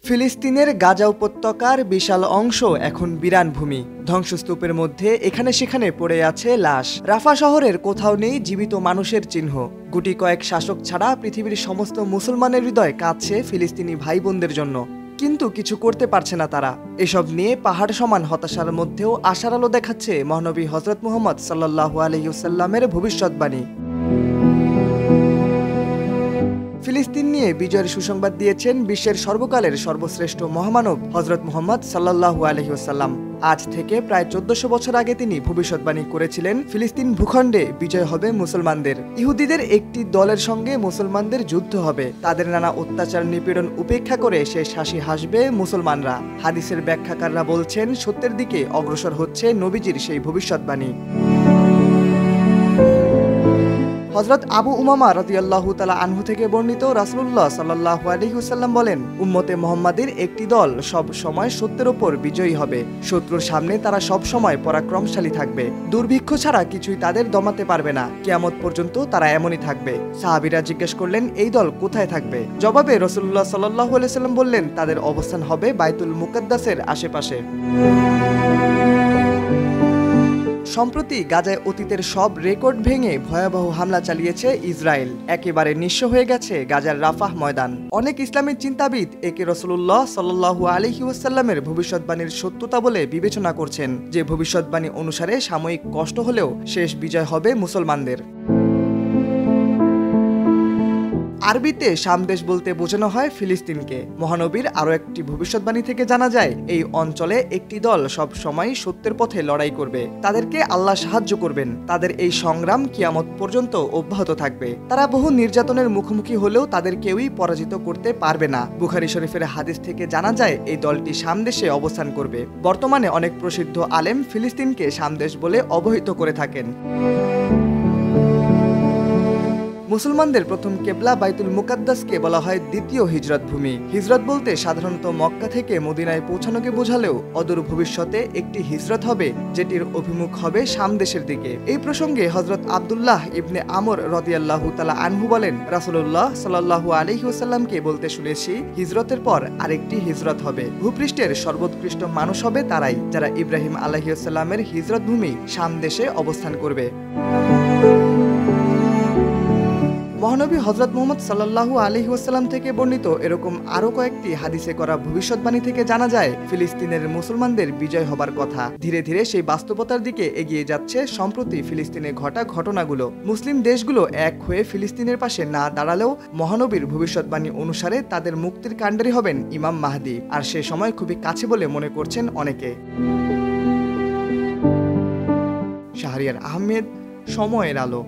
ফিলিস্তিনের গাজা উপত্যকার বিশাল অংশ এখন বিরান ভূমি। ধ্বংসস্তূপের মধ্যে এখানে সেখানে পড়ে আছে লাশ। রাফা শহরের কোথাও নেই জীবিত মানুষের চিহ্ন। গুটি কয়েক শাসক ছাড়া পৃথিবীর সমস্ত মুসলমানের হৃদয় কাঁদছে ফিলিস্তিনি ভাই বোনদের জন্য, কিন্তু কিছু করতে পারছে না তারা। এসব নিয়ে পাহাড় সমান হতাশার মধ্যেও আশার আলো দেখাচ্ছে মহানবী হযরত মুহাম্মদ সাল্লাল্লাহু আলাইহি ওয়াসাল্লামের ভবিষ্যৎবাণী। ফিলিস্তিন নিয়ে বিজয়ের সুসংবাদ দিয়েছেন বিশ্বের সর্বকালের সর্বশ্রেষ্ঠ মহামানব হযরত মুহাম্মদ সাল্লাল্লাহু আলাইহি ওয়াসাল্লাম। আজ থেকে প্রায় 1400 বছর আগে তিনি ভবিষ্যৎবাণী করেছিলেন, ফিলিস্তিন ভূখণ্ডে বিজয় হবে মুসলমানদের। ইহুদিদের একটি দলের সঙ্গে মুসলমানদের যুদ্ধ হবে। তাদের নানা অত্যাচার নিপীড়ন উপেক্ষা করে শেষ হাসি হাসবে মুসলমানরা। হাদিসের ব্যাখ্যাকাররা বলছেন, সত্যের দিকে অগ্রসর হচ্ছে নবীজির সেই ভবিষ্যৎবাণী। হযরত আবু উমামা রাদিয়াল্লাহু তাআলা আনহু থেকে বর্ণিত, রাসূলুল্লাহ সাল্লাল্লাহু আলাইহি ওয়াসাল্লাম বলেন, উম্মতে মুহাম্মাদের একটি দল সব সময় সত্যের উপর বিজয়ী হবে। শত্রুর সামনে তারা সব সময় পরাক্রমশালী থাকবে। দুর্ভিক্ষ ছাড়া কিছুই তাদের দমাতে পারবে না। কিয়ামত পর্যন্ত তারা এমনই থাকবে। সাহাবীরা জিজ্ঞেস করলেন, এই দল কোথায় থাকবে? জবাবে রাসূলুল্লাহ সাল্লাল্লাহু আলাইহি ওয়াসাল্লাম বললেন, তাদের অবস্থান হবে বাইতুল মুকাদ্দাসের আশেপাশে। সম্প্রতি গাজায় অতীতের সব রেকর্ড ভেঙে ভয়াবহ হামলা চালিয়েছে ইসরায়েল। একেবারে নিঃস্ব হয়ে গেছে গাজার রাফাহ ময়দান। অনেক ইসলামী চিন্তাবিদ একে রাসূলুল্লাহ সাল্লাল্লাহু আলাইহি ওয়াসাল্লামের ভবিষ্যৎবাণীর সত্যতা বলে বিবেচনা করছেন, যে ভবিষ্যৎবাণী অনুসারে সাময়িক কষ্ট হলেও শেষ বিজয় হবে মুসলমানদের। আরবিতে শামদেশ বলতে বোঝানো হয় ফিলিস্তিনকে। মহানবীর আরও একটি ভবিষ্যৎবাণী থেকে জানা যায়, এই অঞ্চলে একটি দল সব সময় সত্যের পথে লড়াই করবে। তাদেরকে আল্লাহ সাহায্য করবেন। তাদের এই সংগ্রাম কিয়ামত পর্যন্ত অব্যাহত থাকবে। তারা বহু নির্যাতনের মুখোমুখি হলেও তাদের কেউই পরাজিত করতে পারবে না। বুখারী শরীফের হাদিস থেকে জানা যায়, এই দলটি শামদেশে অবস্থান করবে। বর্তমানে অনেক প্রসিদ্ধ আলেম ফিলিস্তিনকে শামদেশ বলে অবহিত করে থাকেন। মুসলমানদের প্রথম কেবলা বাইতুল মুকাদ্দাসকে বলা হয় দ্বিতীয় হিজরত ভূমি। হিজরত বলতে সাধারণত মক্কা থেকে মদিনায় পৌঁছানোকে বোঝালেও অদূর ভবিষ্যতে একটি হিজরত হবে, যেটির অভিমুখ হবে শাম দেশের দিকে। এই প্রসঙ্গে হযরত আব্দুল্লাহ ইবনে আমর রাদিয়াল্লাহু তাআলা আনহু বলেন, রাসূলুল্লাহ সাল্লাল্লাহু আলাইহি ওয়াসাল্লামকে বলতে শুনেছি, হিজরতের পর আরেকটি হিজরত হবে। ভূপৃষ্ঠের সর্বোৎকৃষ্ট মানুষ হবে তারাই, যারা ইব্রাহিম আলাইহিস সালামের হিজরত ভূমি শাম দেশে অবস্থান করবে। মহানবী হযরত মুহাম্মদ সাল্লাল্লাহু আলাইহি ওয়াসাল্লাম থেকে বর্ণিত এরকম আরো কয়েকটি হাদিসে করা ভবিষ্যৎবাণী থেকে জানা যায়, ফিলিস্তিনের মুসলমানদের বিজয় হবার কথা। ধীরে ধীরে সেই বাস্তবতার দিকে এগিয়ে যাচ্ছে সম্প্রতি ফিলিস্তিনে ঘটা ঘটনাগুলো। মুসলিম দেশগুলো এক হয়ে ফিলিস্তিনের পাশে না দাঁড়ালেও মহানবীর ভবিষ্যৎবাণী অনুসারে তাদের মুক্তির কাণ্ডারী হবেন ইমাম মাহদী, আর সে সময় খুবই কাছে বলে মনে করছেন অনেকে। শাহরিয়ার আহমেদ, সময়ের আলো।